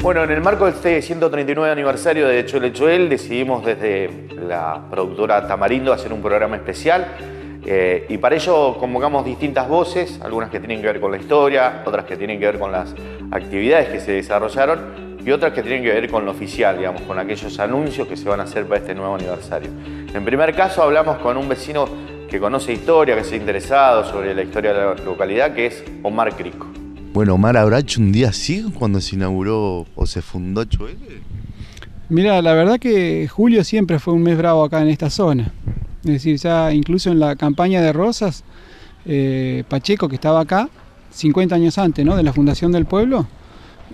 Bueno, en el marco de este 139 aniversario de Choel Choel, decidimos desde la productora Tamarindo hacer un programa especial y para ello convocamos distintas voces, algunas que tienen que ver con la historia, otras que tienen que ver con las actividades que se desarrollaron y otras que tienen que ver con lo oficial, digamos, con aquellos anuncios que se van a hacer para este nuevo aniversario. En primer caso hablamos con un vecino que conoce historia, que se ha interesado sobre la historia de la localidad, que es Omar Crico. Bueno, Omar, ¿habrá hecho un día así cuando se inauguró o se fundó Choel? Mira, la verdad que julio siempre fue un mes bravo acá en esta zona. Es decir, ya incluso en la campaña de Rosas, Pacheco, que estaba acá 50 años antes, ¿no?, de la fundación del pueblo,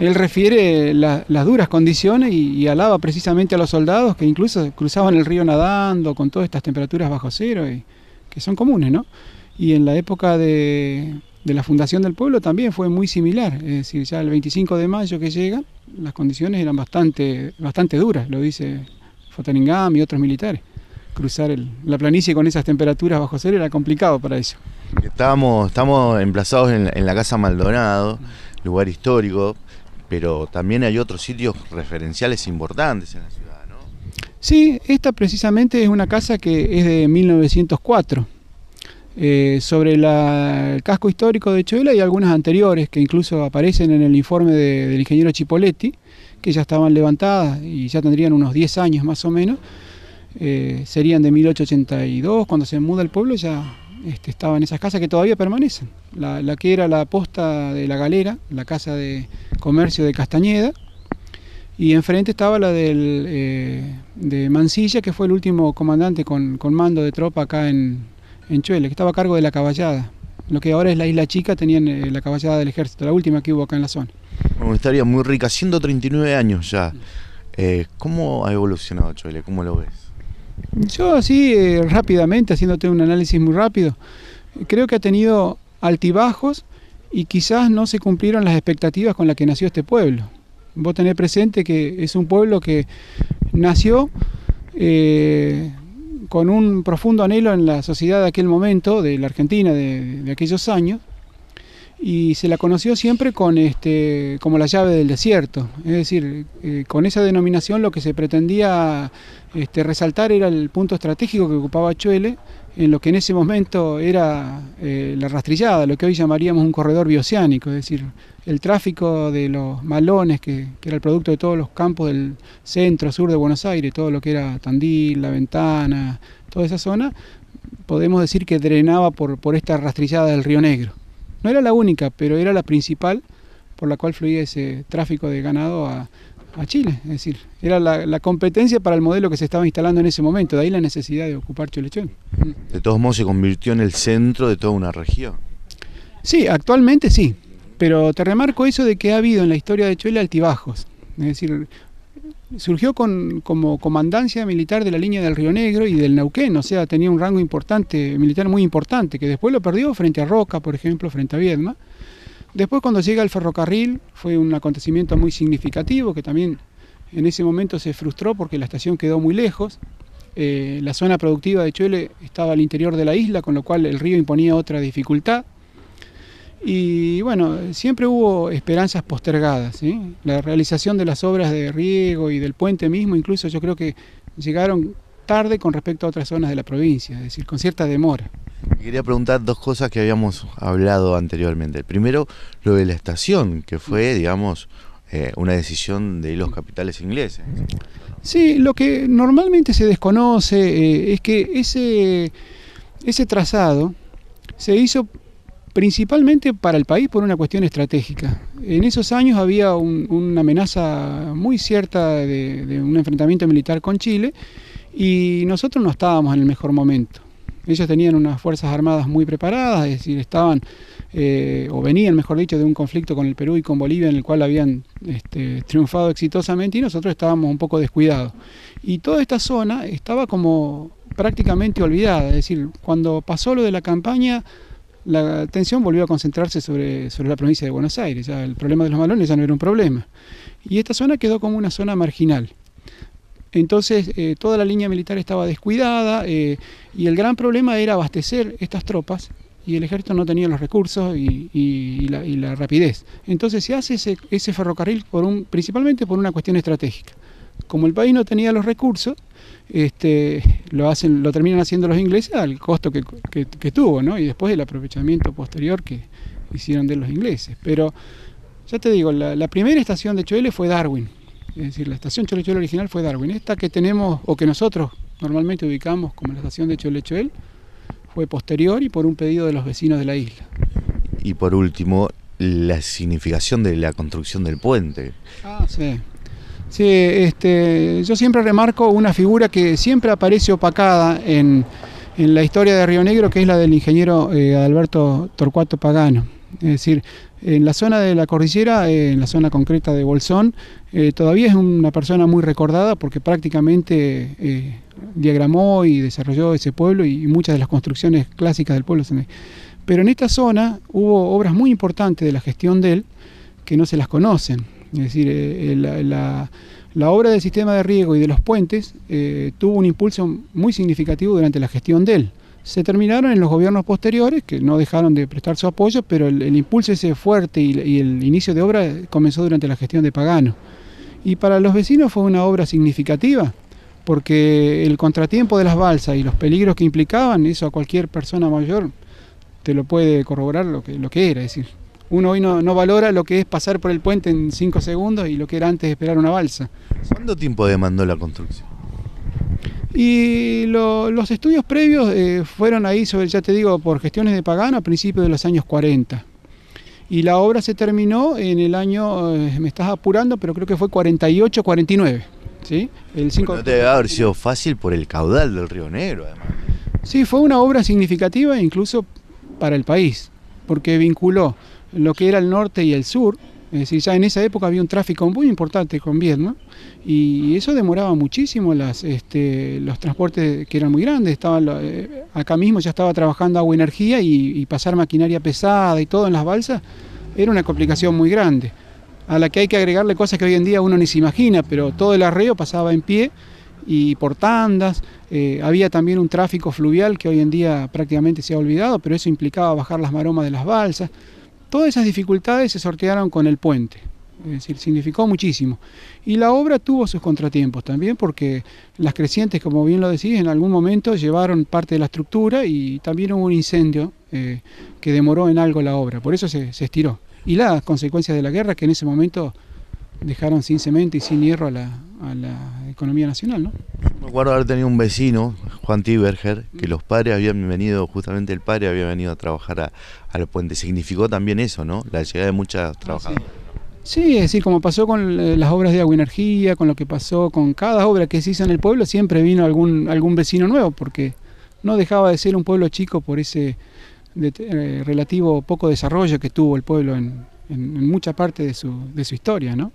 él refiere las duras condiciones y alaba precisamente a los soldados que incluso cruzaban el río nadando con todas estas temperaturas bajo cero, y que son comunes, ¿no? Y en la época de la fundación del pueblo también fue muy similar, es decir, ya el 25 de mayo que llega, las condiciones eran bastante duras, lo dice Fotaningam y otros militares. Cruzar la planicie con esas temperaturas bajo cero era complicado para ellos. Estamos emplazados en la Casa Maldonado, lugar histórico, pero también hay otros sitios referenciales importantes en la ciudad, ¿no? Sí, esta precisamente es una casa que es de 1904. Sobre el casco histórico de Choel hay algunas anteriores que incluso aparecen en el informe del ingeniero Chipoletti, que ya estaban levantadas y ya tendrían unos 10 años más o menos. Serían de 1882, cuando se muda el pueblo ya estaban esas casas que todavía permanecen. La que era la posta de La Galera, la casa de comercio de Castañeda, y enfrente estaba la de Mansilla, que fue el último comandante con mando de tropa acá en Choel, que estaba a cargo de la caballada. Lo que ahora es la Isla Chica, tenían la caballada del ejército, la última que hubo acá en la zona. Una historia muy rica, 139 años ya. ¿Cómo ha evolucionado Choel? ¿Cómo lo ves? Yo así rápidamente, haciéndote un análisis muy rápido, creo que ha tenido altibajos y quizás no se cumplieron las expectativas con las que nació este pueblo. Vos tenés presente que es un pueblo que nació con un profundo anhelo en la sociedad de aquel momento, de la Argentina de aquellos años, y se la conoció siempre como la llave del desierto. Es decir, con esa denominación lo que se pretendía resaltar era el punto estratégico que ocupaba Choel en lo que en ese momento era la rastrillada, lo que hoy llamaríamos un corredor bioceánico, es decir, el tráfico de los malones, que era el producto de todos los campos del centro, sur de Buenos Aires, todo lo que era Tandil, La Ventana, toda esa zona, podemos decir que drenaba por esta rastrillada del Río Negro. No era la única, pero era la principal por la cual fluía ese tráfico de ganado a Chile. Es decir, era la competencia para el modelo que se estaba instalando en ese momento, de ahí la necesidad de ocupar Choel Choel. De todos modos se convirtió en el centro de toda una región. Sí, actualmente sí, pero te remarco eso de que ha habido en la historia de Choel altibajos. Es decir, surgió como comandancia militar de la línea del Río Negro y del Neuquén, o sea, tenía un rango importante, militar muy importante, que después lo perdió frente a Roca, por ejemplo, frente a Viedma. Después, cuando llega el ferrocarril, fue un acontecimiento muy significativo, que también en ese momento se frustró porque la estación quedó muy lejos. La zona productiva de Choel estaba al interior de la isla, con lo cual el río imponía otra dificultad. Y bueno, siempre hubo esperanzas postergadas, ¿sí? La realización de las obras de riego y del puente mismo, incluso yo creo que llegaron tarde con respecto a otras zonas de la provincia, es decir, con cierta demora. Quería preguntar dos cosas que habíamos hablado anteriormente. Primero, lo de la estación, que fue, digamos, una decisión de los capitales ingleses. Sí, lo que normalmente se desconoce es que ese trazado se hizo principalmente para el país por una cuestión estratégica. En esos años había una amenaza muy cierta de un enfrentamiento militar con Chile y nosotros no estábamos en el mejor momento. Ellos tenían unas fuerzas armadas muy preparadas, es decir, estaban, o venían, mejor dicho, de un conflicto con el Perú y con Bolivia en el cual habían triunfado exitosamente y nosotros estábamos un poco descuidados. Y toda esta zona estaba como prácticamente olvidada, es decir, cuando pasó lo de la campaña, la atención volvió a concentrarse sobre la provincia de Buenos Aires, ya el problema de los malones ya no era un problema. Y esta zona quedó como una zona marginal. Entonces toda la línea militar estaba descuidada y el gran problema era abastecer estas tropas y el ejército no tenía los recursos y la rapidez. Entonces se hace ese ferrocarril principalmente por una cuestión estratégica. Como el país no tenía los recursos, lo terminan haciendo los ingleses al costo que tuvo, ¿no? Y después el aprovechamiento posterior que hicieron de los ingleses. Pero ya te digo, la primera estación de Choele fue Darwin, es decir, la estación Choele original fue Darwin. Esta que tenemos, o que nosotros normalmente ubicamos como la estación de Choele fue posterior y por un pedido de los vecinos de la isla. Y por último, la significación de la construcción del puente. Sí. Sí, yo siempre remarco una figura que siempre aparece opacada en la historia de Río Negro, que es la del ingeniero Adalberto Torcuato Pagano. Es decir, en la zona de la cordillera, en la zona concreta de Bolsón, todavía es una persona muy recordada porque prácticamente diagramó y desarrolló ese pueblo y muchas de las construcciones clásicas del pueblo. Pero en esta zona hubo obras muy importantes de la gestión de él que no se las conocen. Es decir, la obra del sistema de riego y de los puentes tuvo un impulso muy significativo durante la gestión de él. Se terminaron en los gobiernos posteriores, que no dejaron de prestar su apoyo, pero el impulso ese fuerte y el inicio de obra comenzó durante la gestión de Pagano. Y para los vecinos fue una obra significativa, porque el contratiempo de las balsas y los peligros que implicaban, eso a cualquier persona mayor te lo puede corroborar lo que era. Es decir, uno hoy no valora lo que es pasar por el puente en 5 segundos y lo que era antes de esperar una balsa. ¿Cuánto tiempo demandó la construcción? Y los estudios previos fueron ahí, ya te digo, por gestiones de Pagano a principios de los años 40. Y la obra se terminó en el año, me estás apurando, pero creo que fue 48-49. ¿Sí? No debe haber sido fácil por el caudal del Río Negro, además. Sí, fue una obra significativa incluso para el país, porque vinculó lo que era el norte y el sur. Es decir, ya en esa época había un tráfico muy importante con Vietnam y eso demoraba muchísimo los transportes que eran muy grandes. Acá mismo ya estaba trabajando Agua Energía y pasar maquinaria pesada y todo en las balsas era una complicación muy grande, a la que hay que agregarle cosas que hoy en día uno ni se imagina, pero todo el arreo pasaba en pie y por tandas. Había también un tráfico fluvial que hoy en día prácticamente se ha olvidado, pero eso implicaba bajar las maromas de las balsas. Todas esas dificultades se sortearon con el puente, es decir, significó muchísimo. Y la obra tuvo sus contratiempos también porque las crecientes, como bien lo decís, en algún momento llevaron parte de la estructura y también hubo un incendio que demoró en algo la obra, por eso se estiró. Y las consecuencias de la guerra que en ese momento dejaron sin cemento y sin hierro a la economía nacional, ¿no? Me acuerdo haber tenido un vecino, Juan Tiberger, que los padres habían venido, justamente el padre había venido a trabajar al puente. Significó también eso, ¿no? La llegada de muchas trabajadoras. Sí, es decir, como pasó con las obras de Agua Energía, con lo que pasó con cada obra que se hizo en el pueblo, siempre vino algún vecino nuevo, porque no dejaba de ser un pueblo chico por ese relativo poco desarrollo que tuvo el pueblo en mucha parte de su historia, ¿no?